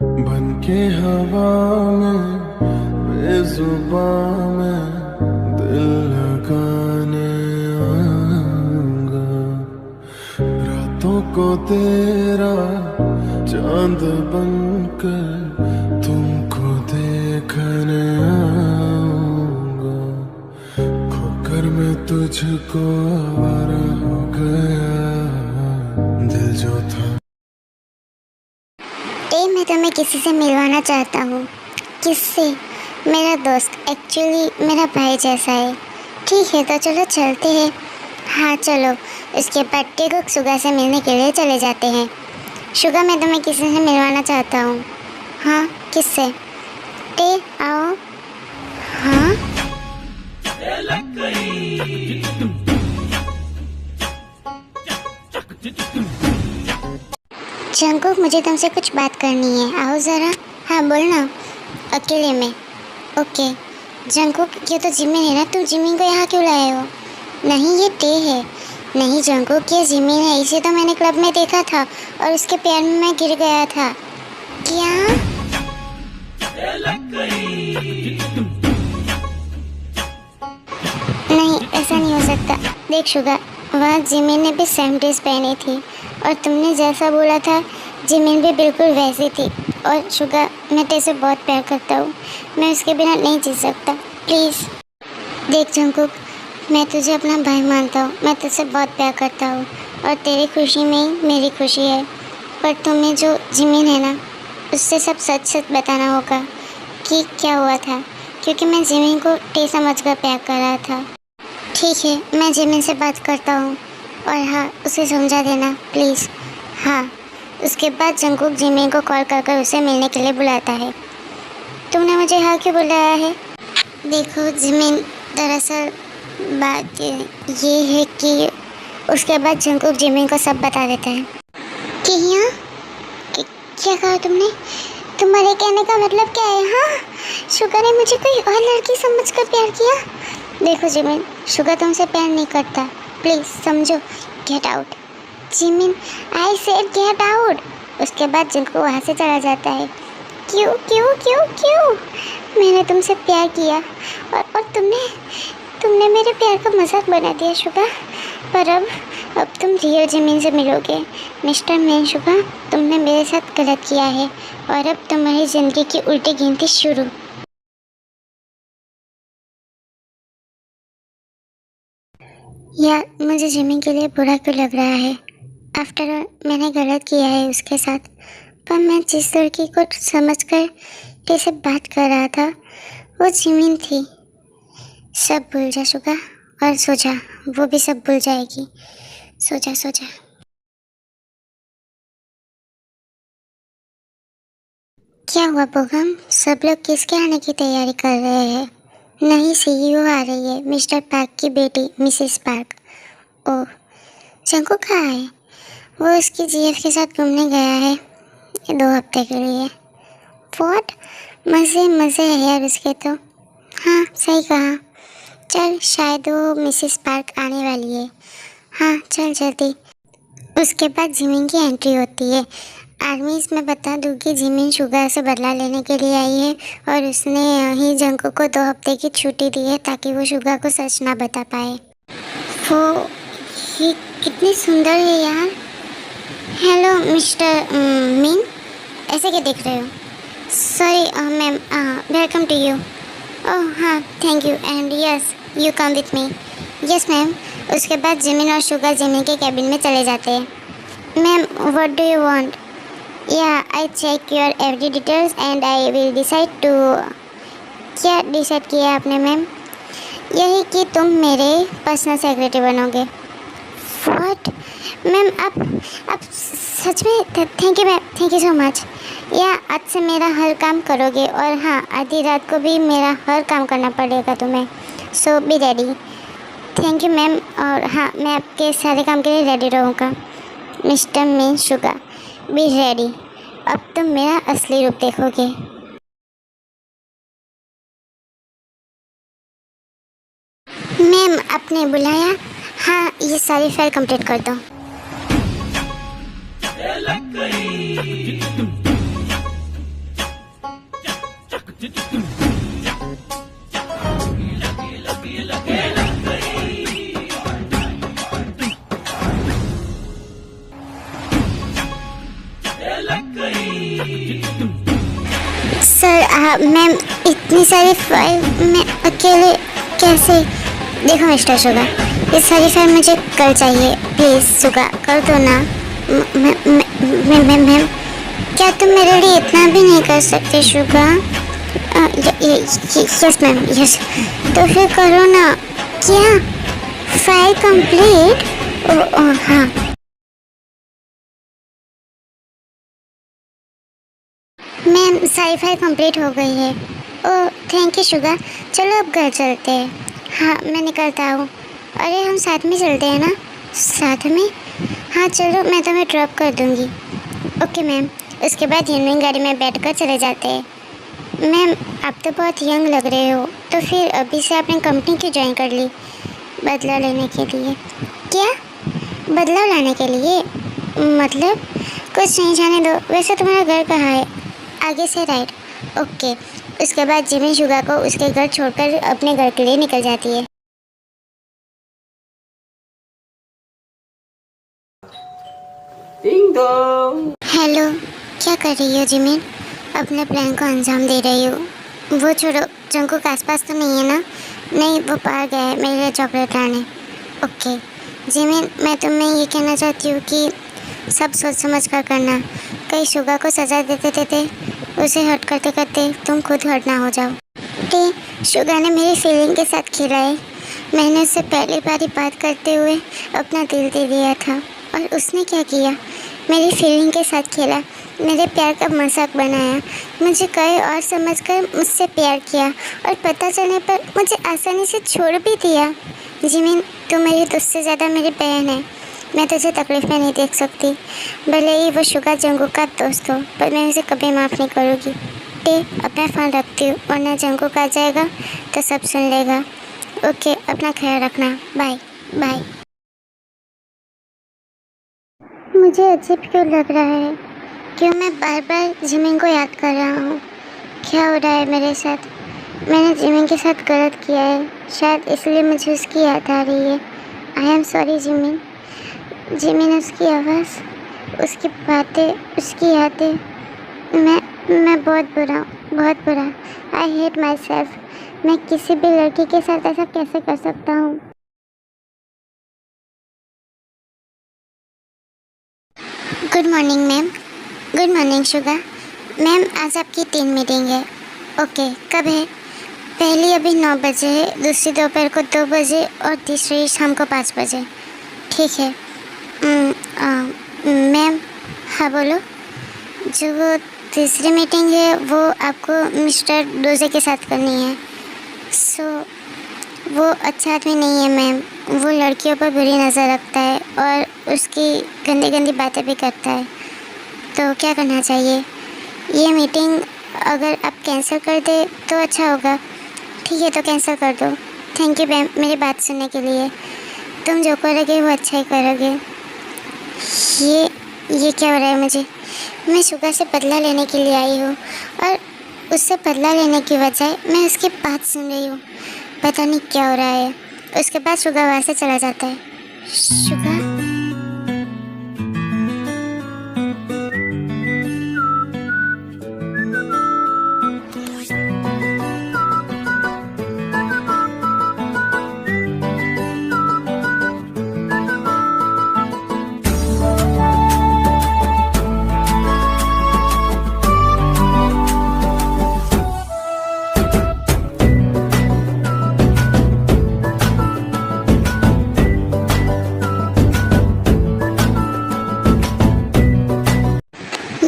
बनके हवा में बेजुबां में दिल लगाने आऊंगा। रातों को तेरा चांद बनकर तुमको देखने आऊंगा। खोकर मैं तुझको आवारा हो गया, दिल जो था। मैं तुम्हें किसी से मिलवाना चाहता हूँ। किससे? मेरा दोस्त, एक्चुअली मेरा भाई जैसा है। ठीक है, तो चलो चलते हैं। हाँ चलो। उसके बाद टे को शुगा से मिलने के लिए चले जाते हैं। शुगा, मैं तुम्हें किसी से मिलवाना चाहता हूँ। हाँ, किससे? टे आओ। हाँ जंकुक, मुझे तुमसे कुछ बात करनी है, आओ ज़रा। हाँ बोलना। अकेले में? ओके। जंकुक, ये तो जिमिन है ना, तुम जिमिन को यहाँ क्यों लाए हो? नहीं, ये टे है। नहीं जंकुक, ये जिमिन है, इसे तो मैंने क्लब में देखा था और उसके पैर में मैं गिर गया था। क्या? नहीं, ऐसा नहीं हो सकता। देख शुगा, वहाँ जिमिन ने भी सेम ड्रेस पहनी थी और तुमने जैसा बोला था जिमिन भी बिल्कुल वैसी थी। और शुगा, मैं तेरे से बहुत प्यार करता हूँ, मैं उसके बिना नहीं जी सकता, प्लीज़। देख जंकुक, मैं तुझे अपना भाई मानता हूँ, मैं तुझसे बहुत प्यार करता हूँ और तेरी खुशी में ही मेरी खुशी है। पर तुम्हें जो जिमिन है ना, उससे सब सच सच बताना होगा कि क्या हुआ था, क्योंकि मैं जिमिन को टे समझकर प्यार कर रहा था। ठीक है, मैं जिमिन से बात करता हूँ और हाँ, उसे समझा देना प्लीज़। हाँ। उसके बाद जंकुक जिमिन को कॉल कर कर उसे मिलने के लिए बुलाता है। तुमने मुझे हाँ क्यों बुलाया है? देखो जिमिन, दरअसल बात ये है कि उसके बाद जंकुक जिमिन को सब बता देता है। कि यहाँ क्या कहा तुमने? तुम्हारे कहने का मतलब क्या है? हाँ, शुगा ने मुझे कोई और लड़की समझकर प्यार किया। देखो जिमिन, शुगा तुमसे प्यार नहीं करता, प्लीज़ समझो। Get out. Jimin, I said get out. उसके बाद जिनको वहाँ से चला जाता है। क्यों क्यों क्यों क्यों? मैंने तुमसे प्यार किया और तुमने मेरे प्यार का मजाक बना दिया शुगा। पर अब तुम रियल जिमिन से मिलोगे। मिस्टर मैन शुगा, तुमने मेरे साथ गलत किया है और अब तुम्हारी ज़िंदगी की उल्टी गिनती शुरू। यार, मुझे जिमिन के लिए बुरा क्यों लग रहा है? आफ्टर ऑल मैंने गलत किया है उसके साथ, पर मैं जिस लड़की को समझकर जैसे बात कर रहा था वो जिमिन थी। सब भूल जा शुगा और सो जा, वो भी सब भूल जाएगी। सो जा सो जा। क्या हुआ बोगम? सब लोग किसके आने की तैयारी कर रहे हैं? नहीं, सीईओ आ रही है, मिस्टर पार्क की बेटी मिसेस पार्क। ओह, जंकू कहाँ है? वो उसकी जीएफ के साथ घूमने गया है 2 हफ्ते के लिए। व्हाट? मज़े मज़े है यार उसके तो। हाँ सही कहा। चल, शायद वो मिसेस पार्क आने वाली है। हाँ चल जल्दी। उसके बाद जिमिन की एंट्री होती है। आर्मीज में बता दूँ कि जिमिन शुगा से बदला लेने के लिए आई है और उसने ही जंको को 2 हफ्ते की छुट्टी दी है ताकि वो शुगा को सच ना बता पाए। वो ये कितनी सुंदर है यार। हेलो मिस्टर मिन, ऐसे क्या देख रहे हो? Sorry ma'am, welcome to you. Oh हाँ, thank you and yes you come with me. Yes ma'am. उसके बाद जिमिन और शुगा जिमिन के कैबिन में चले जाते हैं। Ma'am, what do you want? Yeah I check your every details and I will decide to. क्या डिसाइड किया आपने मैम? यही कि तुम मेरे पर्सनल सेक्रेटरी बनोगे। व्हाट मैम, आप सच में? Thank you ma'am, thank you so much. Yeah आज से मेरा हर काम करोगे और हाँ, आधी रात को भी मेरा हर काम करना पड़ेगा तुम्हें। So be ready. Thank you ma'am. और हाँ, मैं आपके सारे काम के लिए रेडी रहूँगा। मिस्टर मिन शुगा, बी रेडी। अब तुम मेरा असली रूप देखोगे। मैम, आपने बुलाया? हाँ, ये सारी फाइल कंप्लीट कर दो। सर मैम, इतनी सारी फाइल मैं अकेले कैसे? देखो मिस्टर शुगा, ये सारी फाइल मुझे कल चाहिए, प्लीज़ शुगा कर दो ना। मैम, क्या तुम मेरे लिए इतना भी नहीं कर सकते शुगा? Yes ma'am, yes. तो फिर करो ना। क्या फाइल कंप्लीट? ओह हाँ मैम, सारी फाइल कंप्लीट हो गई है। Oh thank you Suga. चलो अब घर चलते हैं। हाँ मैं निकलता हूँ। अरे हम साथ में चलते हैं ना? साथ में? हाँ चलो, मैं तुम्हें ड्रॉप कर दूँगी। Okay ma'am. उसके बाद यूनियन गाड़ी में बैठकर चले जाते हैं। मैम आप तो बहुत यंग लग रहे हो, तो फिर अभी से आपने कंपनी क्यों ज्वाइन कर ली? बदला लेने के लिए। क्या? बदलाव लाने के लिए? मतलब कुछ नहीं, जाने दो। वैसे तुम्हारा घर कहाँ है? आगे से राइट। ओके। उसके बाद जिमी शुगा को उसके घर छोड़कर अपने घर के लिए निकल जाती है। Ding dong. हेलो, क्या कर रही हो जिमिन? अपने प्लान को अंजाम दे रही हो? वो छोड़ो, जंकुक आसपास तो नहीं है ना? नहीं, वो पार गया है मेरे लिए चॉकलेट लाने। ओके जिमिन, मैं तुम्हें ये कहना चाहती हूँ कि सब सोच समझ कर करना। कहीं शुगा को सज़ा देते देते उसे हर्ट करते करते तुम खुद हर्ट ना हो जाओ। शुगा ने मेरी फीलिंग के साथ खेला है। मैंने उससे पहली बारी बात करते हुए अपना दिल दे दिया था, और उसने क्या किया? मेरी फीलिंग के साथ खेला, मेरे प्यार का मजाक बनाया, मुझे कहे और समझकर मुझसे प्यार किया, और पता चलने पर मुझे आसानी से छोड़ भी दिया। जिमिन, तू मेरी तुझसे ज़्यादा मेरी बहन है। मैं तुझे तकलीफ में नहीं देख सकती। भले ही वो शुगा जंगू का दोस्त हो, पर मैं उसे कभी माफ़ नहीं करूँगी। अपना फ़ोन रखती हूँ, वरना जंगू आ जाएगा तो सब सुन लेगा। ओके, अपना ख्याल रखना। Bye bye. मुझे अजीब क्यों लग रहा है? क्यों मैं बार बार जिमिन को याद कर रहा हूँ? क्या हो रहा है मेरे साथ? मैंने जिमिन के साथ गलत किया है, शायद इसलिए मुझे उसकी याद आ रही है। आई एम सॉरी जिमिन। जिमिन, उसकी आवाज़, उसकी बातें, उसकी यादें, मैं बहुत बुरा हूँ, बहुत बुरा। I hate my self. मैं किसी भी लड़की के साथ ऐसा कैसे कर सकता हूँ? Good morning ma'am. Good morning Suga. Ma'am आज आपकी 3 मीटिंग है। ओके, कब है? पहली अभी 9 बजे है, दूसरी दोपहर को 2 बजे, और तीसरी शाम को 5 बजे। ठीक है मैम। हाँ बोलो। जो वो तीसरी मीटिंग है वो आपको मिस्टर डोजे के साथ करनी है। सो वो अच्छा आदमी नहीं है मैम। वो लड़कियों पर बुरी नज़र रखता है और उसकी गंदी गंदी बातें भी करता है। तो क्या करना चाहिए? ये मीटिंग अगर आप कैंसिल कर दे तो अच्छा होगा। ठीक है, तो कैंसिल कर दो। थैंक यू मैम मेरी बात सुनने के लिए। तुम जो करोगे वो अच्छा ही करोगे। ये क्या हो रहा है मुझे? मैं शुगा से बदला लेने के लिए आई हूँ, और उससे बदला लेने की बजाय मैं उसकी बात सुन रही हूँ। पता नहीं क्या हो रहा है। उसके बाद शुगा वहाँ से चला जाता है। शुगा?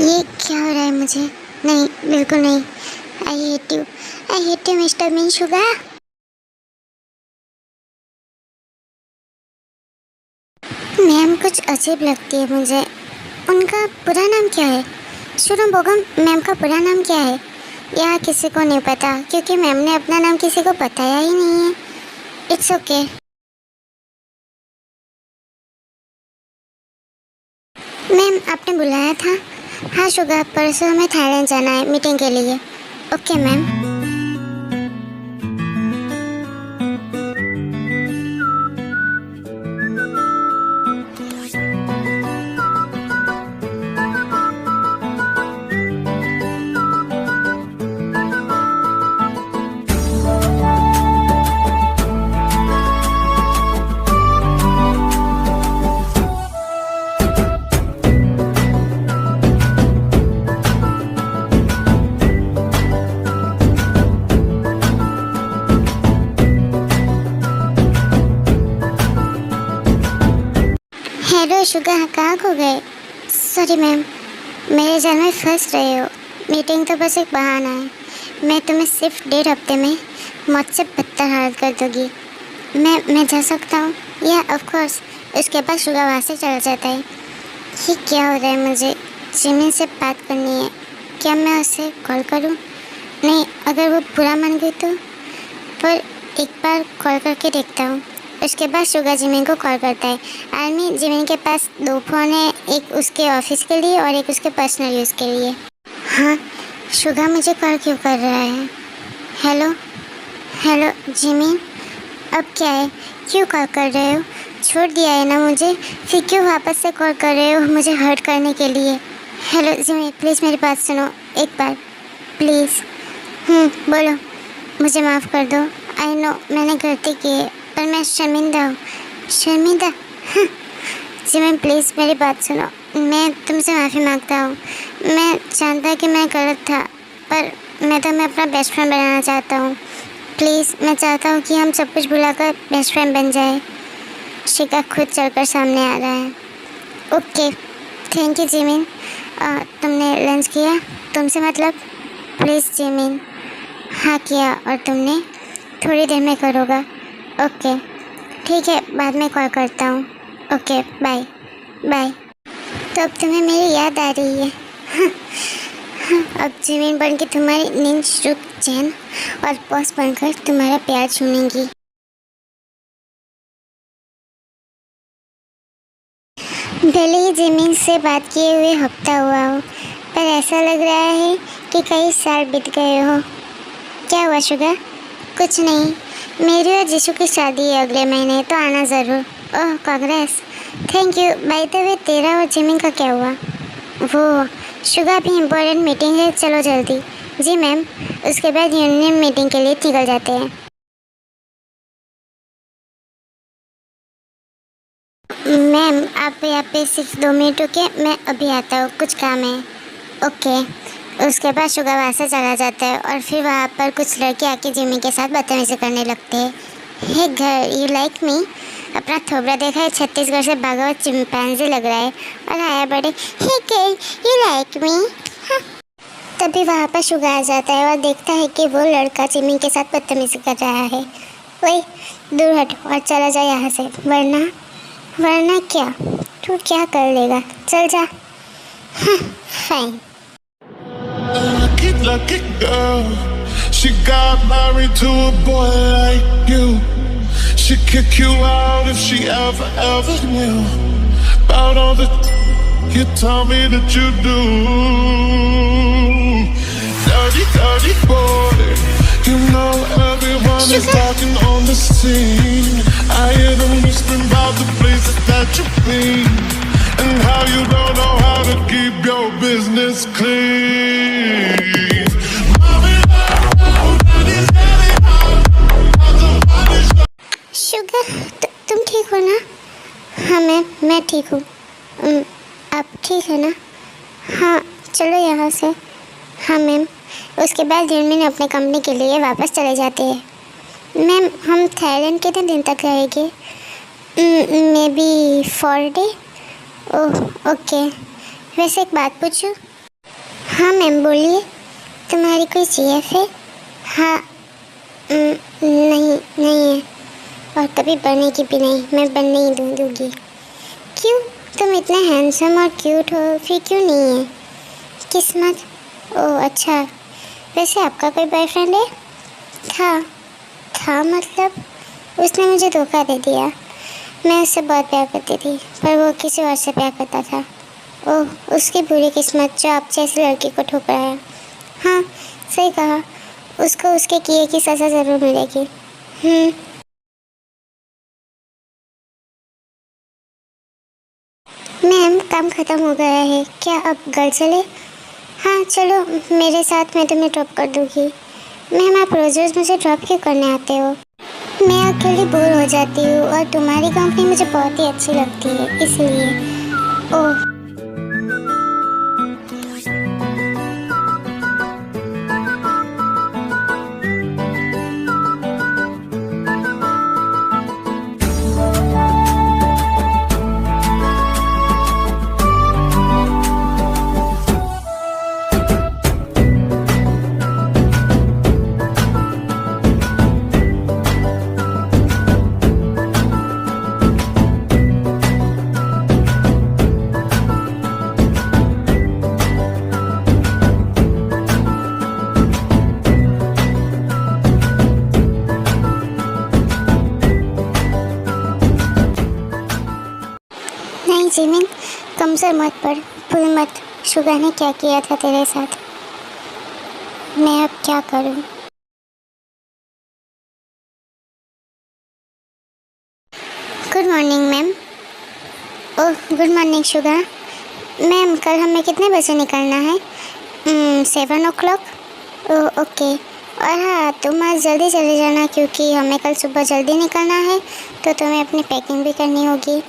ये क्या हो रहा है मुझे? नहीं, बिल्कुल नहीं। I hate you mister mean Suga. Ma'am कुछ अजीब लगती है मुझे। उनका पूरा नाम क्या है? शुरू बोगम, मैम का पूरा नाम क्या है? यहाँ किसी को नहीं पता, क्योंकि मैम ने अपना नाम किसी को बताया ही नहीं है। It's okay. मैम आपने बुलाया था? हाँ शुगा, परसों हमें थाईलैंड जाना है मीटिंग के लिए। Okay ma'am. हेलो शुगा, कहाँ खो गए? सॉरी मैम, मेरे जाल में फंस रहे हो। मीटिंग तो बस एक बहाना है। मैं तुम्हें सिर्फ 1.5 हफ्ते में मुझसे बदतर हालत कर दूँगी। मैं जा सकता हूँ? या ऑफ कोर्स। उसके बाद शुगा वहाँ से चला जाता है। ये क्या हो रहा है? मुझे जिमिन से बात करनी है। क्या मैं उसे कॉल करूँ? नहीं, अगर वो बुरा मान गई तो। पर एक बार कॉल करके देखता हूँ। उसके बाद शुगा जिमिन को कॉल करता है। आर्मी, जिमिन के पास 2 फ़ोन है, एक उसके ऑफिस के लिए और एक उसके पर्सनल यूज़ के लिए। हाँ, शुगा मुझे कॉल क्यों कर रहा है? हेलो हेलो जिमिन, अब क्या है? क्यों कॉल कर रहे हो? छोड़ दिया है ना मुझे, फिर क्यों वापस से कॉल कर रहे हो मुझे हर्ट करने के लिए? हेलो जिमिन, प्लीज़ मेरी बात सुनो एक बार, प्लीज़। बोलो। मुझे माफ़ कर दो। आई नो मैंने गलती की है, पर मैं शर्मिंदा हूँ। शर्मिंदा? जिमिन प्लीज़ मेरी बात सुनो। मैं तुमसे माफ़ी मांगता हूँ। मैं जानता कि मैं गलत था, पर मैं तुम्हें अपना बेस्ट फ्रेंड बनाना चाहता हूँ। प्लीज़, मैं चाहता हूँ कि हम सब कुछ भुलाकर बेस्ट फ्रेंड बन जाए। शिका खुद चलकर सामने आ रहा है। Okay, thank you Jimin. तुमने लंच किया? तुमसे मतलब? Please Jimin. हाँ किया, और तुमने? थोड़ी देर में करूँगा। ओके ठीक है, बाद में कॉल करता हूँ। Okay bye bye. तो अब तुम्हें मेरी याद आ रही है? अब जिमिन बन के तुम्हारी नींद रुक चैन और बॉस बनकर तुम्हारा प्यार चुनूंगी। भले ही जिमिन से बात किए हुए हफ्ता हुआ हो, पर ऐसा लग रहा है कि कई साल बीत गए हो। क्या हुआ शुगर? कुछ नहीं, मेरी और जीशु की शादी है अगले महीने, तो आना ज़रूर। Oh congrats, thank you. By the way, तेरा और जिमिन का क्या हुआ? वो शुगर भी इम्पोर्टेंट मीटिंग है, चलो जल्दी। जी मैम। उसके बाद यूनियन मीटिंग के लिए निकल जाते हैं। मैम आप यहाँ पे सिर्फ 2 मिनट रुके, मैं अभी आता हूँ, कुछ काम है। ओके। उसके बाद शुगर वहाँ से चला जाता है और फिर वहाँ पर कुछ लड़के आके जिमी के साथ बदतमीजी करने लगते हैं। हे घर, यू लाइक मी? अपना थोबड़ा देखा है, छत्तीसगढ़ से भागा हुआ चिंपैंजी लग रहा है और आया बड़े हे गर्ल, यू लाइक मी? तभी वहाँ पर शुगर आ जाता है और देखता है कि वो लड़का जिमी के साथ बदतमीजी कर रहा है। वही दूर हट और चला जा यहाँ से, वरना क्या? तू क्या कर लेगा? चल जा। Fine. Lucky girl, she got married to a boy like you. She'd kick you out if she ever knew about all the you tell me that you do. Dirty boy, you know everyone is talking on the scene. I hear them whispering about the places that you've been and how you don't know how to keep your business clean. Sugar, तुम ठीक हो ना? हाँ मैं ठीक हूँ। आप ठीक है ना? हाँ चलो यहाँ से। हाँ मैम। उसके बाद यूनमिन अपने कंपनी के लिए वापस चले जाते हैं। मैम हम थाईलैंड कितने दिन तक रहेंगे? May be 4 day. Oh okay. वैसे एक बात पूछूँ? हाँ मैम बोलिए। तुम्हारी कोई CF है? हाँ नहीं है, और कभी बनने की भी नहीं, मैं बनने ही दूँगी। क्यों? तुम इतने हैंडसम और क्यूट हो, फिर क्यों नहीं है? किस्मत। ओह अच्छा। वैसे आपका कोई बॉयफ्रेंड है? था मतलब? उसने मुझे धोखा दे दिया। मैं उससे बहुत प्यार करती थी, पर वो किसी और से प्यार करता था। ओह उसकी बुरी किस्मत जो आप जैसी लड़की को ठुकराया। हाँ सही कहा, उसको उसके किए की सज़ा ज़रूर मिलेगी। मैम काम ख़त्म हो गया है, क्या अब घर चले? हाँ चलो मेरे साथ, मैं तुम्हें ड्रॉप कर दूँगी। मैम आप रोज़ मुझे ड्रॉप क्यों करने आते हो? मैं अकेली बोर हो जाती हूँ और तुम्हारी कंपनी मुझे बहुत ही अच्छी लगती है, इसलिए। ओह कमजोर मत पड़, भूल मत शुगा ने क्या किया था तेरे साथ। मैं अब क्या करूं? Good morning ma'am. Oh good morning Suga. Ma'am कल हमें कितने बजे निकलना है? 7 o'clock। Oh okay. और हाँ तुम आज जल्दी चले जाना क्योंकि हमें कल सुबह जल्दी निकलना है, तो तुम्हें अपनी पैकिंग भी करनी होगी।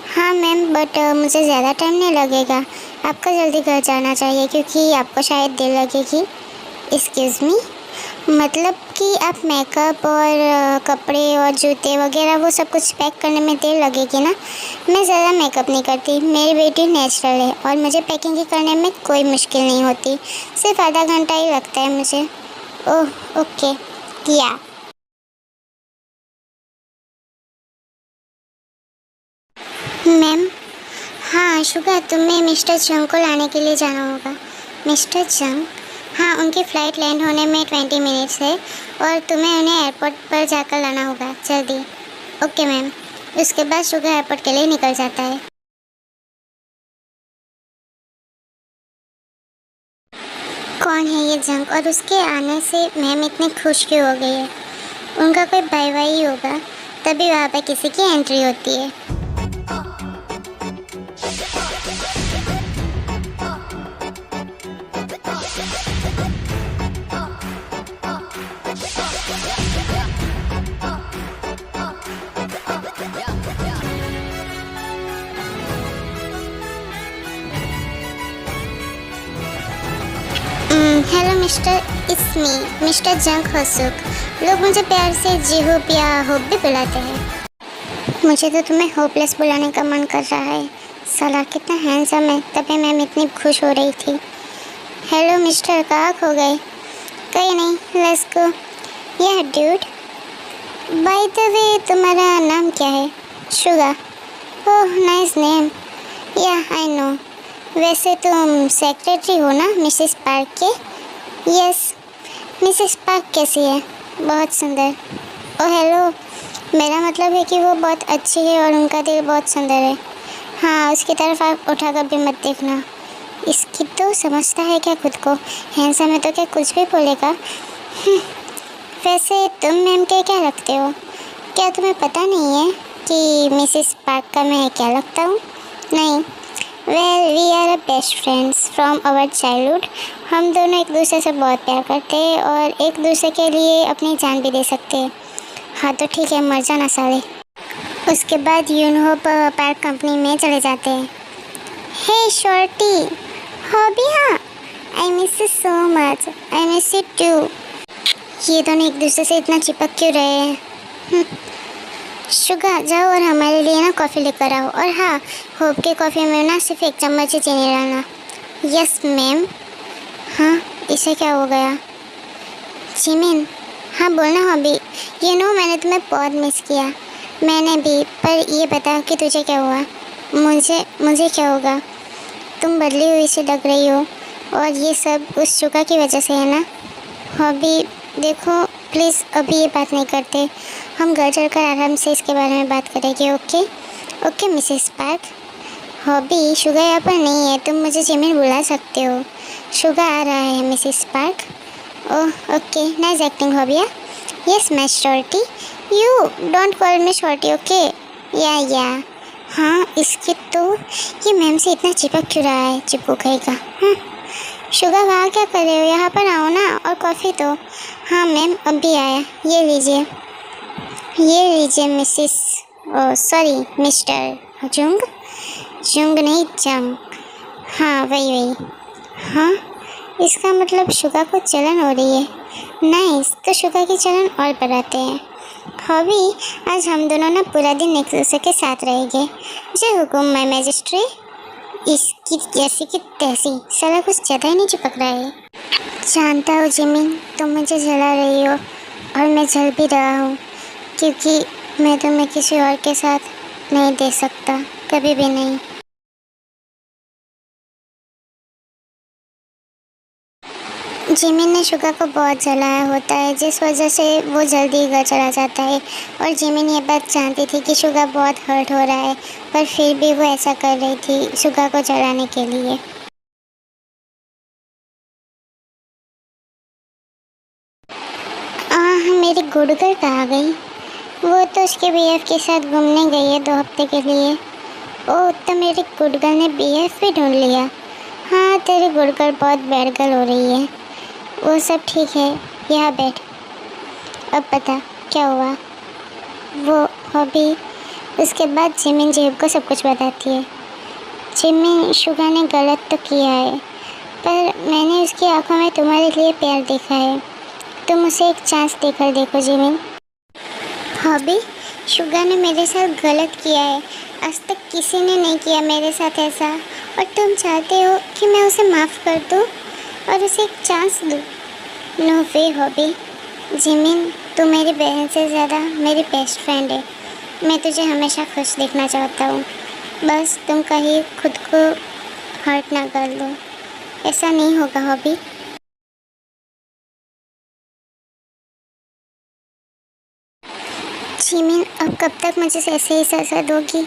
हाँ मैम बट मुझे ज़्यादा टाइम नहीं लगेगा। आपको जल्दी घर जाना चाहिए क्योंकि आपको शायद देर लगेगी। एक्सक्यूज़ मी, मतलब कि आप मेकअप और कपड़े और जूते वगैरह वो सब कुछ पैक करने में देर लगेगी ना? मैं ज़्यादा मेकअप नहीं करती, मेरी ब्यूटी नेचुरल है और मुझे पैकिंग करने में कोई मुश्किल नहीं होती, सिर्फ आधा घंटा ही लगता है मुझे। ओह ओके किया। मैम हाँ शुगा, तुम्हें मिस्टर जंग को लाने के लिए जाना होगा। मिस्टर जंग? हाँ उनकी फ़्लाइट लैंड होने में 20 मिनट्स है और तुम्हें उन्हें एयरपोर्ट पर जाकर लाना होगा जल्दी। Okay ma'am. उसके बाद शुगा एयरपोर्ट के लिए निकल जाता है। कौन है ये जंग और उसके आने से मैम इतनी खुश क्यों हो गई है? उनका कोई भाई भाई होगा, तभी वहाँ पर किसी की एंट्री होती है। Hello mister, it's me mister जंग होसुक। लोग मुझे प्यार से जीहूप या होप भी बुलाते हैं। मुझे तो तुम्हें होपलेस बुलाने का मन कर रहा है। साला कितना हैंडसम है, तभी मैम इतनी खुश हो रही थी। हेलो मिस्टर, कहाँ खो गए? कहीं नहीं, लेट्स गो। या ड्यूड, बाय द वे तुम्हारा नाम क्या है? शुगा। Oh nice name. या आई नो। वैसे तुम सेक्रेटरी हो ना मिसेस पार्क के? यस। मिसेस पार्क कैसी है? बहुत सुंदर। ओह हेलो, मेरा मतलब है कि वो बहुत अच्छी है और उनका दिल बहुत सुंदर है। हाँ उसकी तरफ आप उठाकर भी मत देखना। इसकी तो समझता है क्या खुद को? हैंडसम है तो क्या कुछ भी बोलेगा। वैसे तुम मैम के क्या लगते हो? क्या तुम्हें पता नहीं है कि मिसेस पार्क का मैं क्या लगता हूँ? नहीं। Well we are best friends from our childhood. हम दोनों एक दूसरे से बहुत प्यार करते हैं और एक दूसरे के लिए अपनी जान भी दे सकते हैं। हाँ तो ठीक है, मर जाना साले। उसके बाद यूनहो पार्क कंपनी में चले जाते हैं। हे शॉर्टी, हॉबी हाँ, I miss you so much. I miss you too. ये दोनों एक दूसरे से इतना चिपक क्यों रहे हैं? शुगा जाओ और हमारे लिए ना कॉफ़ी लेकर आओ। और हाँ होप के कॉफ़ी में ना सिर्फ 1 चम्मच ही चीनी डालना। Yes ma'am. हाँ इसे क्या हो गया? जिमिन हाँ बोलना हॉबी। ये नो मैंने तुम्हें बहुत मिस किया। मैंने भी, पर ये बता कि तुझे क्या हुआ? मुझे क्या होगा? तुम बदली हुई सी लग रही हो और ये सब उस शुगा की वजह से है ना? हॉबी देखो प्लीज़ अभी ये बात नहीं करते, हम घर चलकर आराम से इसके बारे में बात करेंगे। Okay okay Mrs park. Hobby Suga यहाँ पर नहीं है, तुम मुझे जिमिन बुला सकते हो। शुगा आ रहा है Mrs Park. Oh okay nice acting hobby. Yes मैं shorty. You don't call me shorty okay? Yeah हाँ इसकी तो ये मैम से इतना चिपक क्यों रहा है? चिपको कहेगा। शुगा वहाँ क्या कर रहे हो? यहाँ पर आओ ना, और कॉफ़ी तो। हाँ मैम अभी आया, ये लीजिए मिसेस सॉरी मिस्टर जुंग नहीं जंग। हाँ वही। हाँ इसका मतलब शुगा को जलन हो रही है। नाइस, तो शुगा की जलन और बढ़ाते हैं। हॉबी आज हम दोनों ना पूरा दिन एक दूसरे के साथ रहेंगे। जय हुकुम माय मैजिस्ट्री। इसकी जैसी की तैसी, साला कुछ ज़्यादा ही नहीं चिपक रहा है। जानता हो जिमिन, तुम मुझे जला रही हो और मैं जल भी रहा हूँ, क्योंकि मैं तुम्हें किसी और के साथ नहीं दे सकता, कभी भी नहीं। जिमिन ने शुगा को बहुत जलाया होता है, जिस वजह से वो जल्दी घर चला जाता है। और जिमिन ये बात जानती थी कि शुगा बहुत हर्ट हो रहा है, पर फिर भी वो ऐसा कर रही थी शुगा को जलाने के लिए। मेरी गुड गर्ल कहाँ गई? वो तो उसके बीएफ के साथ घूमने गई है 2 हफ्ते के लिए। ओह, तो मेरी गुड गर्ल ने बीएफ भी ढूंढ लिया। हाँ, तेरी गुड गर्ल बहुत बैड गर्ल हो रही है। वो सब ठीक है, यहाँ बैठ। अब पता क्या हुआ? वो हॉबी। उसके बाद जिमिन जेब को सब कुछ बताती है। जिमिन, शुगा ने गलत तो किया है, पर मैंने उसकी आंखों में तुम्हारे लिए प्यार देखा है। तुम उसे एक चांस देकर देखो जिमिन। हॉबी, शुगा ने मेरे साथ गलत किया है। आज तक किसी ने नहीं किया मेरे साथ ऐसा, और तुम चाहते हो कि मैं उसे माफ़ कर दूँ और उसे एक चांस दूँ? नो वे हॉबी। जिमिन, तू मेरी बहन से ज़्यादा मेरी बेस्ट फ्रेंड है। मैं तुझे हमेशा खुश देखना चाहता हूँ। बस तुम कहीं खुद को हर्ट ना कर लो। ऐसा नहीं होगा हॉबी। जिमिन, अब कब तक मुझे ऐसे ही सजा दोगी?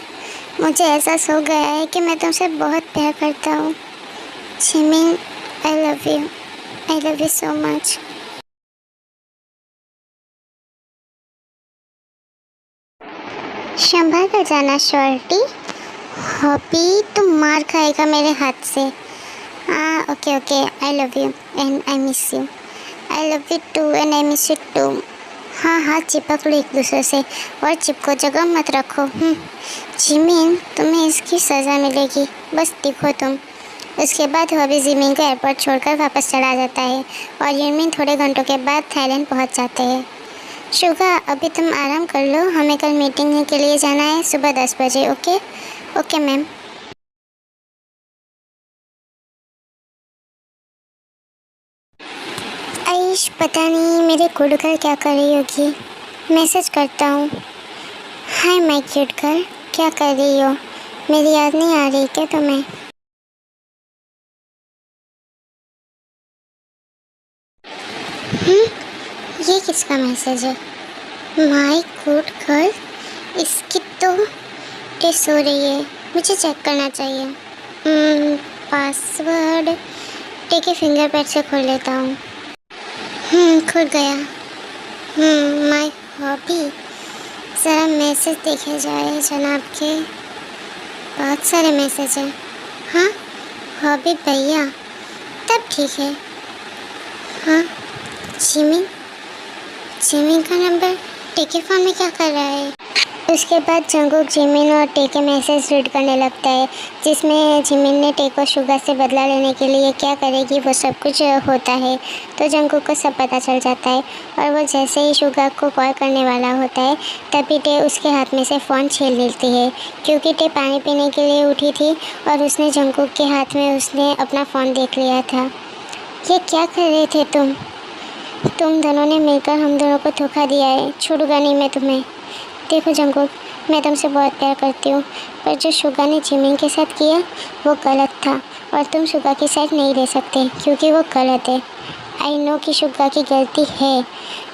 मुझे एहसास हो गया है कि मैं तुमसे बहुत प्यार करता हूँ। Jimin, I love you so much. संभाल कर जाना शॉर्टी। हॉबी, तुम मार खाएगा मेरे हाथ से। हाँ, okay, I love you and I miss you. I love you too and I miss you too. हाँ, चिपक लो एक दूसरे से, और चिपको, जगह मत रखो। जिमिन, तुम्हें इसकी सज़ा मिलेगी, बस देखो तुम। उसके बाद हॉबी जिमिन को एयरपोर्ट छोड़कर वापस चला जाता है, और जिमिन थोड़े घंटों के बाद थाईलैंड पहुंच जाते हैं। शुगा, अभी तुम आराम कर लो, हमें कल मीटिंग के लिए जाना है सुबह 10 बजे। Okay ma'am. आयुष, पता नहीं मेरे गुड गर्ल क्या कर रही होगी। मैसेज करता हूँ। हाय माय क्यूट गर्ल, क्या कर रही हो? मेरी याद नहीं आ रही क्या तुम्हें? ये किसका मैसेज है? माय गुड गर्ल, इसकी तो टेस्ट हो रही है, मुझे चेक करना चाहिए। पासवर्ड टेके फिंगरप्रिंट से खोल लेता हूँ। खुल गया। माय हॉबी, ज़रा मैसेज देखे जाए जनाब के। बहुत सारे मैसेज हैं। हाँ, हॉबी भैया, तब ठीक है। हाँ, जिमिन का नंबर टेके फ़ोन में क्या कर रहा है? उसके बाद जंगकुक जिमिन और टे के मैसेज रीड करने लगता है, जिसमें जिमिन ने टे को शुगा से बदला लेने के लिए क्या करेगी वो सब कुछ होता है। तो जंगकुक को सब पता चल जाता है, और वो जैसे ही शुगा को कॉल करने वाला होता है तभी टे उसके हाथ में से फ़ोन छीन लेती है, क्योंकि टे पानी पीने के लिए उठी थी और उसने जंगकुक के हाथ में उसने अपना फ़ोन देख लिया था। ये क्या कर रहे थे तुम दोनों ने मिलकर हम दोनों को धोखा दिया है, छोड़ूंगा नहीं मैं तुम्हें। देखो जंगकुक, मैं तुमसे बहुत प्यार करती हूँ, पर जो शुगा ने जिमिन के साथ किया वो गलत था, और तुम शुगा की साइड नहीं ले सकते क्योंकि वो गलत है। आई नो कि शुगा की गलती है,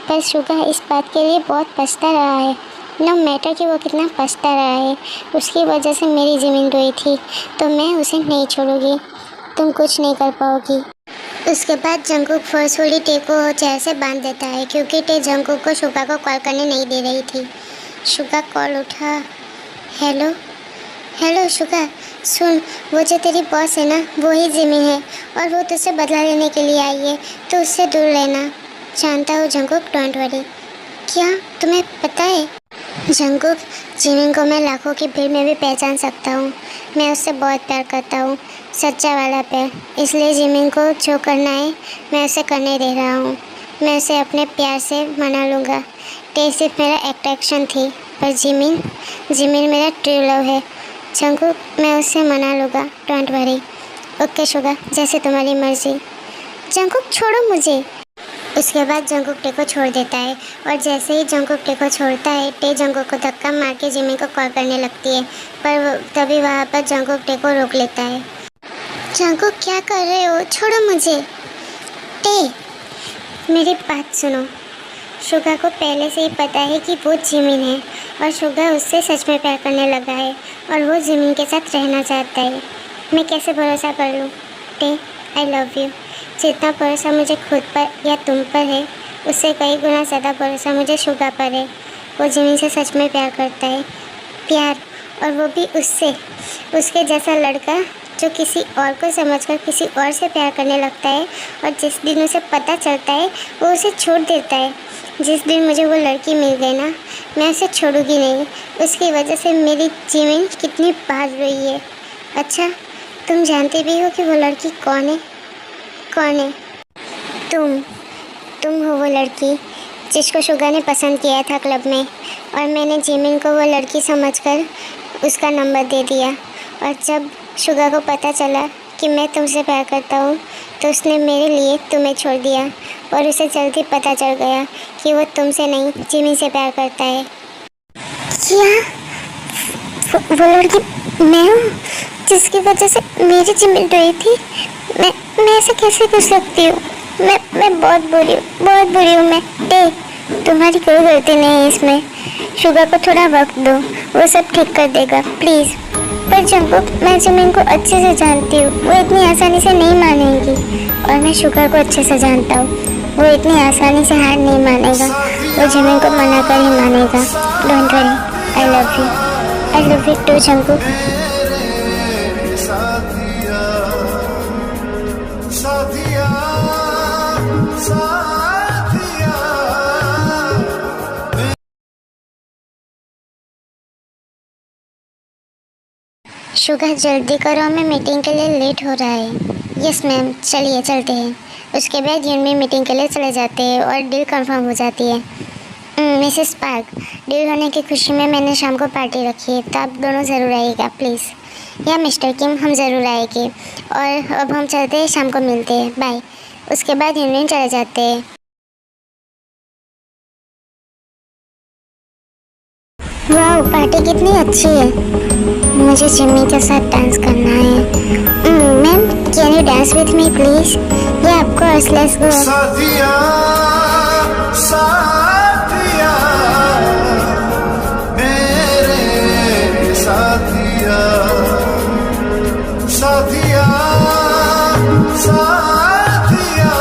पर शुगा इस बात के लिए बहुत पछता रहा है। नो मैटर कि वो कितना पछता रहा है, उसकी वजह से मेरी ज़मीन रोई थी, तो मैं उसे नहीं छोड़ूंगी। तुम कुछ नहीं कर पाओगी। उसके बाद जंगकुक फोर्सफुली टे को चेयर से बांध देता है, क्योंकि टे जंगकुक को शुगा को कॉल करने नहीं दे रही थी। शुगा कॉल उठा। हेलो शुगा, सुन, वो जो तेरी बॉस है ना, वो ही जिमिन है, और वो तुझसे बदला लेने के लिए आई है, तो उससे दूर रहना। जानता हूँ जंगकुक, डोंट वरी। क्या तुम्हें पता है जंगकुक, जिमिन को मैं लाखों की भीड़ में भी पहचान सकता हूँ। मैं उससे बहुत प्यार करता हूँ, सच्चा वाला प्यार। इसलिए जिमिन को जो करना है मैं उसे करने दे रहा हूँ। मैं उसे अपने प्यार से मना लूँगा। टे सिर्फ मेरा अट्रैक्शन थी, पर जिमिन मेरा ट्रू लव है। जंगकुक, मैं उससे मना लूँगा, डोंट वरी। ओके शुगा, जैसे तुम्हारी मर्जी। जंगकुक, छोड़ो मुझे। उसके बाद जंगकुक टे को छोड़ देता है, और जैसे ही जंगकुक टे को छोड़ता है, टे जंगकुक को धक्का मार के जिमिन को कॉल करने लगती है, पर तभी वहाँ पर जंगकुक टे को रोक लेता है। जंगकुक, क्या कर रहे हो? छोड़ो मुझे। टे, मेरी बात सुनो। शुगा को पहले से ही पता है कि वो जिमिन है और शुगा उससे सच में प्यार करने लगा है और वो जिमिन के साथ रहना चाहता है। मैं कैसे भरोसा कर लूँ? टे, आई लव यू। जितना भरोसा मुझे खुद पर या तुम पर है, उससे कई गुना ज़्यादा भरोसा मुझे शुगा पर है। वो जिमिन से सच में प्यार करता है। प्यार, और वो भी उससे, उसके जैसा लड़का जो किसी और को समझकर किसी और से प्यार करने लगता है और जिस दिन उसे पता चलता है वो उसे छोड़ देता है। जिस दिन मुझे वो लड़की मिल गई ना, मैं उसे छोड़ूंगी नहीं। उसकी वजह से मेरी जिमिन कितनी बार रोई है। अच्छा, तुम जानते भी हो कि वो लड़की कौन है? कौन है? तुम हो वो लड़की जिसको शुगा ने पसंद किया था क्लब में, और मैंने जिमिन को वो लड़की समझकर उसका नंबर दे दिया। और जब शुगा को पता चला कि मैं तुमसे प्यार करता हूँ तो उसने मेरे लिए तुम्हें छोड़ दिया और उसे जल्दी पता चल गया कि वो तुमसे नहीं जिमिन से प्यार करता है। क्या? वो लड़की मैं हूँ जिसकी वजह से मेरी जिमिन रोई थी? मैं ऐसे कैसे कर सकती हूँ? मैं बहुत बुरी हूँ मैं। तुम्हारी कोई गलती नहीं है इसमें। शुगा को थोड़ा वक्त दो, वो सब ठीक कर देगा प्लीज़। पर जंकुक, मैं जिमिन को अच्छे से जानती हूँ, वो इतनी आसानी से नहीं मानेगी। और मैं शुगा को अच्छे से जानता हूँ, वो इतनी आसानी से हार नहीं मानेगा। वो जिमिन को मना कर ही मानेगा। Don't worry, I love you too Jungkook. Suga, जल्दी करो, हमें मीटिंग के लिए लेट हो रहा है। यस मैम, चलिए चलते हैं। उसके बाद यूनमी मीटिंग के लिए चले जाते हैं और डील कंफर्म हो जाती है। मिसेस पार्क, डील होने की खुशी में मैंने शाम को पार्टी रखी है, तो आप दोनों ज़रूर आइएगा प्लीज़। या मिस्टर किम, हम ज़रूर आएंगे। और अब हम चलते हैं, शाम को मिलते हैं, बाय। उसके बाद यूनमी चले जाते हैं। वाह, पार्टी कितनी अच्छी है। मुझे जिमी के साथ डांस करना है। Ma'am, can you dance with me please? या ऑफ कोर्स, लेट्स गो। साथिया, साथिया, मेरे साथिया, साथिया, साथिया,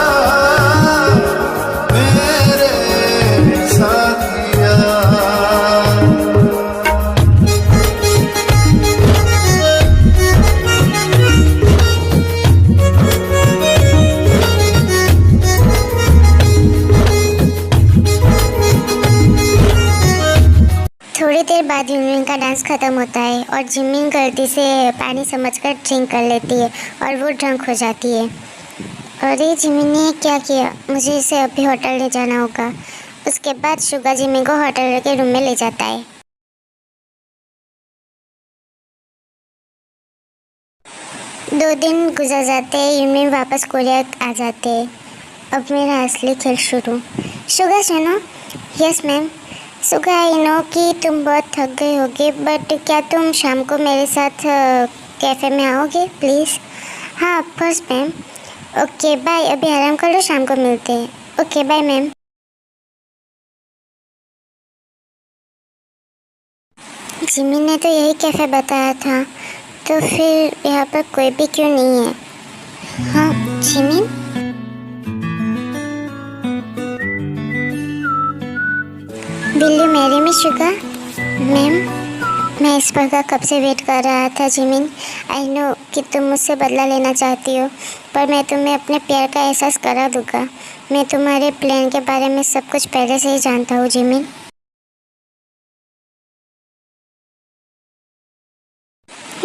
मेरे साथिया। थोड़ी देर बाद यूनमिन का डांस खत्म होता है और जिमिन गलती से पानी समझकर ड्रिंक कर लेती है और वो ड्रंक हो जाती है। अरे जिमिन ने क्या किया? मुझे इसे अभी होटल ले जाना होगा। उसके बाद शुगा जिमिन को होटल के रूम में ले जाता है। दो दिन गुजर जाते हैं, यूनमिन वापस कोरिया आ जाते हैं। अब मेरा असली खेल शुरू। शुगा सुनो। Yes ma'am. Suga, I know कि तुम बहुत थक गए होगे, बट क्या तुम शाम को मेरे साथ कैफ़े में आओगे प्लीज़? हाँ of course ma'am. Okay bye, अभी आराम कर लो, शाम को मिलते हैं। Okay bye ma'am. जिमिन ने तो यही कैफ़े बताया था, तो फिर यहाँ पर कोई भी क्यों नहीं है? हाँ Jimin? Will you marry me Suga? Ma'am, मैं इस पर का कब से वेट कर रहा था जिमिन। आई नो कि तुम मुझसे बदला लेना चाहती हो, पर मैं तुम्हें अपने प्यार का एहसास करा दूंगा। मैं तुम्हारे प्लान के बारे में सब कुछ पहले से ही जानता हूँ जिमिन।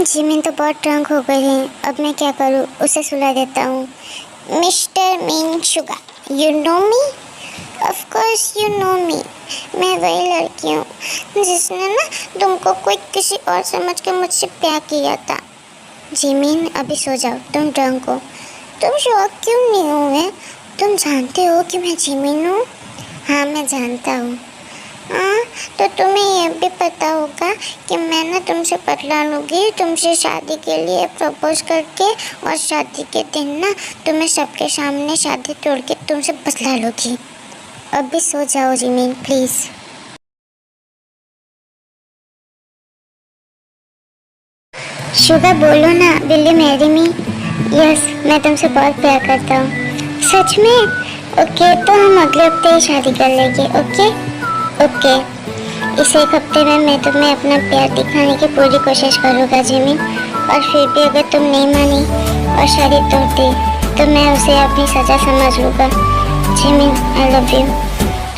जिमिन तो बहुत ड्रंक हो गई है, अब मैं क्या करूँ? उसे सुला देता हूँ। Mister mean Suga, you know me? Of course you know me. मैं वही लड़की हूँ जिसने ना तुमको कोई किसी और समझ के मुझसे प्यार किया था। जिमिन, अभी सो जाओ, तुम ड्रंक हो। तुम शौक क्यों नहीं हुए? तुम जानते हो कि मैं जिमिन हूँ? हाँ मैं जानता हूँ। हाँ तो तुम्हें ये भी पता होगा कि मैं ना तुमसे पतला लूँगी, तुमसे शादी के लिए प्रपोज करके, और शादी के दिन ना तुम्हें सबके सामने शादी तोड़ के तुमसे पतला लूँगी। अभी सो जाओ जिमिन प्लीज़। शुगर बोलो ना, will you marry me? Yes, मैं तुमसे बहुत प्यार करता हूँ। सच में? ओके, तो हम अगले हफ्ते ही शादी कर लेंगे। Okay okay. इस एक हफ्ते में मैं तुम्हें अपना प्यार दिखाने की पूरी कोशिश करूँगा जिमिन, और फिर भी अगर तुम नहीं मानी और शादी तोड़ दी तो मैं उसे अपनी सज़ा समझ लूँगा। Jimin, I love you.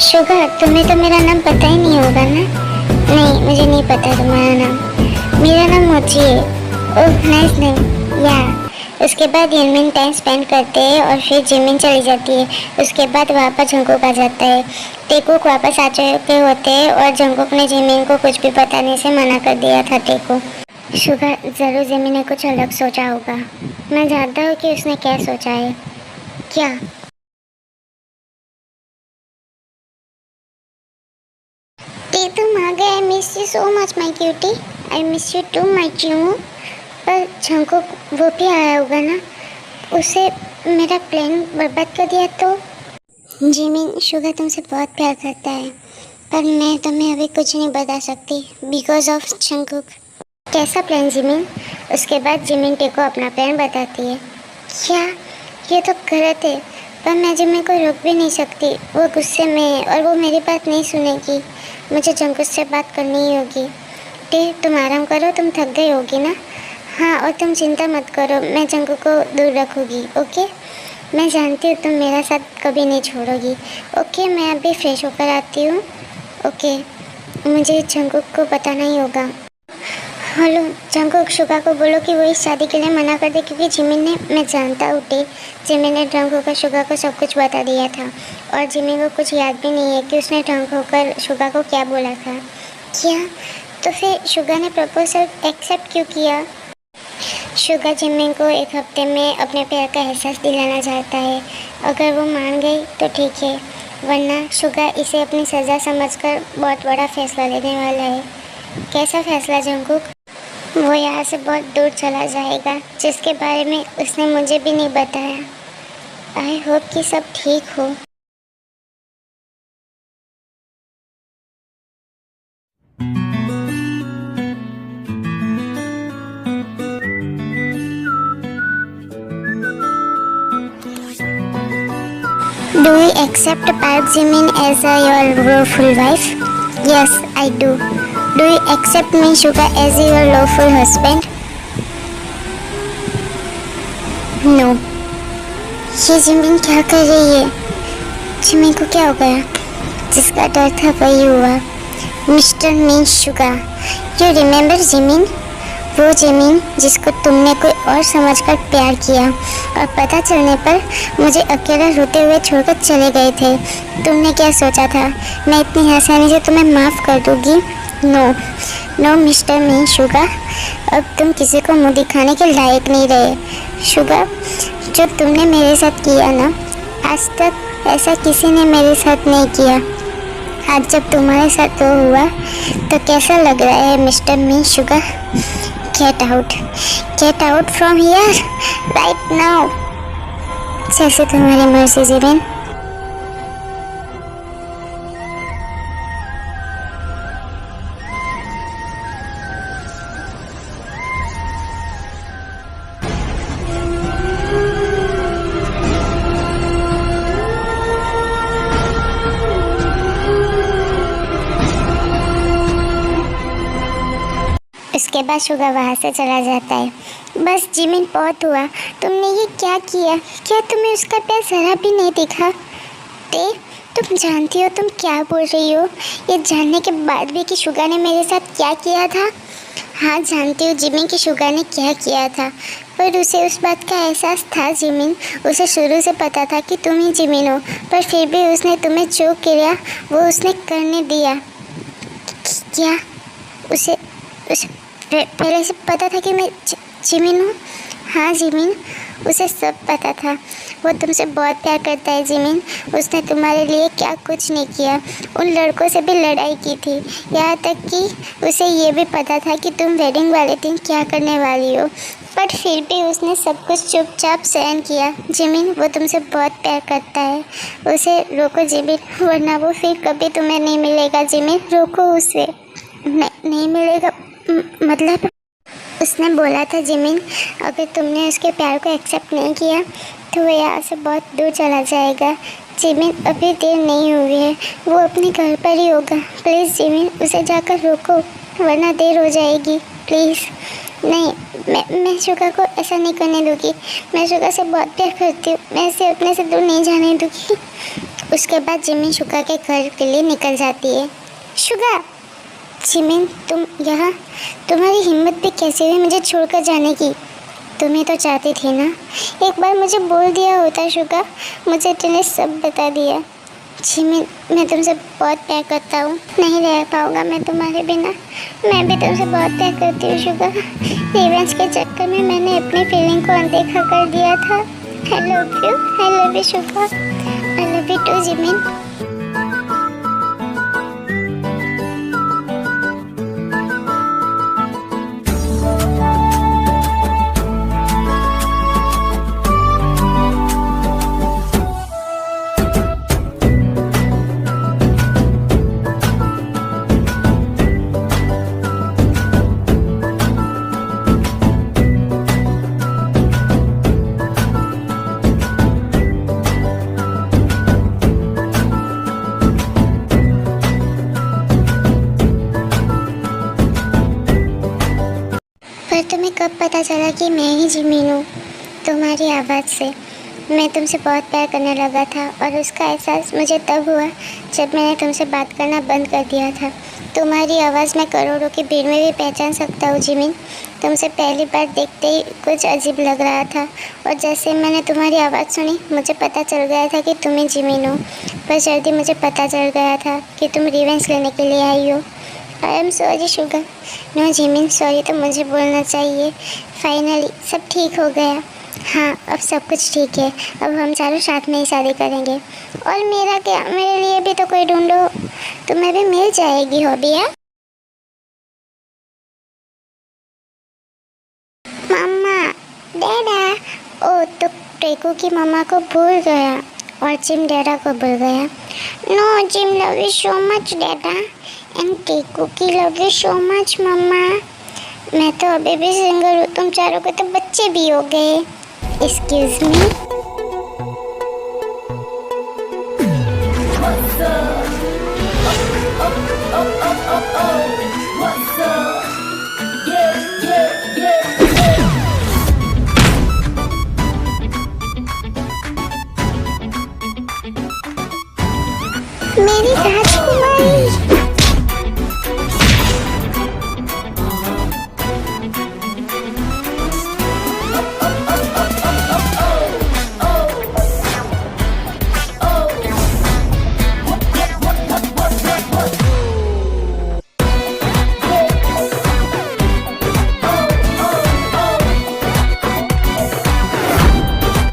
Sugar, तुम्हें तो मेरा नाम पता ही नहीं होगा ना? नहीं, मुझे नहीं पता तुम्हारा नाम। मेरा नाम मोची है। Oh nice name. या उसके बाद यलमिन टाइम स्पेंड करते हैं और फिर जिमिन चली जाती है। उसके बाद वापस जंगकुक आ जाता है। टेकुक वापस आ चुके होते हैं और जंगकुक ने जिमिन को कुछ भी बताने से मना कर दिया था। टेकू, शुगर, ज़रूर जिमिन ने कुछ अलग सोचा होगा। मैं जानता हूँ कि उसने क्या सोचा है। क्या? ते तुम आ गए। I miss you so much my cutie. I miss you too my च्यूमू। पर जंगकुक वो भी आया होगा ना? उसे मेरा प्लान बर्बाद कर दिया तो? जिमिन, शुगर तुमसे बहुत प्यार करता है, पर मैं तुम्हें अभी कुछ नहीं बता सकती बिकॉज ऑफ जंगकुक। कैसा प्लान जिमिन? उसके बाद जिमिन टे को अपना प्लान बताती है। क्या? ये तो गलत है, पर मैं जिमिन को रोक भी नहीं सकती। वो गुस्से में है और वो मेरी बात नहीं सुनेगी। मुझे जंगकुक से बात करनी ही होगी। टे, तुम आराम करो, तुम थक गई होगी ना? हाँ, और तुम चिंता मत करो, मैं जंगकुक को दूर रखूँगी। ओके? मैं जानती हूँ तुम मेरा साथ कभी नहीं छोड़ोगी। ओके, मैं अभी फ्रेश होकर आती हूँ। ओके, मुझे जंगकुक को बताना ही होगा। हेलो जंगकुक, शुगा को बोलो कि वो इस शादी के लिए मना कर दे, क्योंकि जिमिन ने, मैं जानता हूँ टे, जिमिन ने ड्रंक होकर शुगा को सब कुछ बता दिया था, और जिमिन को कुछ याद भी नहीं है कि उसने ड्रंक होकर शुगा को क्या बोला था। क्या? तो फिर शुगा ने प्रपोजल एक्सेप्ट क्यों किया? शुगा जिमिन को एक हफ्ते में अपने प्यार का एहसास दिलाना चाहता है। अगर वो मान गई तो ठीक है, वरना शुगा इसे अपनी सज़ा समझकर बहुत बड़ा फैसला लेने वाला है। कैसा फैसला जंगकुक? वो यहाँ से बहुत दूर चला जाएगा, जिसके बारे में उसने मुझे भी नहीं बताया। आई होप कि सब ठीक हो। Do you accept Park Jimin as your lawful wife? Yes, I do. Do you accept me, Suga, as your lawful husband? No. ये जिमिन क्या कर रही है? जिमिन को क्या हो गया? जिसका डर था वही हुआ। Mister mean Suga, you remember Jimin? वो जिमिन जिसको तुमने कोई और समझकर प्यार किया और पता चलने पर मुझे अकेला रोते हुए छोड़कर चले गए थे। तुमने क्या सोचा था मैं इतनी आसानी से तुम्हें माफ़ कर दूंगी? No no mister mean Suga, अब तुम किसी को मुंह दिखाने के लायक नहीं रहे। शुगा, जो तुमने मेरे साथ किया ना, आज तक ऐसा किसी ने मेरे साथ नहीं किया। आज जब तुम्हारे साथ वो हुआ तो कैसा लग रहा है mister mean Suga? Get out from here right now. जैसे तुम्हारी मर्जी जिमिन। उसके बाद शुगा वहाँ से चला जाता है। बस जिमिन, बहुत हुआ। तुमने ये क्या किया? क्या तुम्हें उसका प्यार ज़रा भी नहीं दिखा? ते, तुम जानती हो तुम क्या बोल रही हो? ये जानने के बाद भी कि शुगा ने मेरे साथ क्या किया था? हाँ, जानती हूँ जिमिन कि शुगा ने क्या किया था, पर उसे उस बात का एहसास था जिमिन। उसे शुरू से पता था कि तुम ही जिमिन हो, पर फिर भी उसने तुम्हें जो किया वो उसने करने दिया। क्या उसे पहले से पता था कि मैं जिमिन हूँ? हाँ जिमिन, उसे सब पता था। वो तुमसे बहुत प्यार करता है जिमिन। उसने तुम्हारे लिए क्या कुछ नहीं किया, उन लड़कों से भी लड़ाई की थी, यहाँ तक कि उसे ये भी पता था कि तुम वेडिंग वाले दिन क्या करने वाली हो, बट फिर भी उसने सब कुछ चुपचाप सहन किया। जिमिन, वो तुमसे बहुत प्यार करता है, उसे रोको जिमिन, वरना वो फिर कभी तुम्हें नहीं मिलेगा। जिमिन, रोको उसे। नहीं मिलेगा मतलब? उसने बोला था जिमिन, अगर तुमने उसके प्यार को एक्सेप्ट नहीं किया तो वो यहाँ से बहुत दूर चला जाएगा। जिमिन, अभी देर नहीं हुई है, वो अपने घर पर ही होगा। प्लीज़ जिमिन, उसे जाकर रोको, वरना देर हो जाएगी। प्लीज़। नहीं, मैं शुगा को ऐसा नहीं करने दूँगी। मैं शुगा से बहुत प्यार करती हूँ, मैं इसे अपने से दूर नहीं जाने दूँगी। उसके बाद जिमिन शुगा के घर के लिए निकल जाती है। शुगा, जिमिन, तुम यहाँ? तुम्हारी हिम्मत भी कैसे हुई मुझे छोड़कर जाने की? तुम्हें तो चाहती थी ना, एक बार मुझे बोल दिया होता शुगा, मुझे तुमने सब बता दिया। जिमिन, मैं तुमसे बहुत प्यार करता हूँ, नहीं रह पाऊँगा मैं तुम्हारे बिना। मैं भी तुमसे बहुत प्यार करती हूँ शुगा। रिवेंज के चक्कर में मैंने अपनी फीलिंग को अनदेखा कर दिया था। I love you Suga, I love you too Jimin. पर तुम्हें कब पता चला कि मैं ही जिमिन हूँ? तुम्हारी आवाज़ से। मैं तुमसे बहुत प्यार करने लगा था और उसका एहसास मुझे तब हुआ जब मैंने तुमसे बात करना बंद कर दिया था। तुम्हारी आवाज़ मैं करोड़ों की भीड़ में भी पहचान सकता हूँ जिमिन। तुमसे पहली बार देखते ही कुछ अजीब लग रहा था और जैसे मैंने तुम्हारी आवाज़ सुनी मुझे पता चल गया था कि तुम ही जिमिन हो। पर जल्दी मुझे पता चल गया था कि तुम रिवेंज लेने के लिए आई हो। I am sorry Suga. No Jimin, sorry तो मुझे बोलना चाहिए। फाइनली सब ठीक हो गया। हाँ, अब सब कुछ ठीक है। अब हम चारों साथ में ही शादी करेंगे। और मेरा क्या, मेरे लिए भी तो कोई ढूंढो, तुम्हें भी मिल जाएगी हॉबी। है मम्मा, डैडा। ओ, तो टेकू की मम्मा को भूल गया और जिम डैडा को भूल गया। No Jim, love you so much dada and टेकू की love you so much mama. मैं तो अभी भी सिंगल हूँ, तुम चारों के तो बच्चे भी हो गए। Excuse me. मेरी राजकुमारी।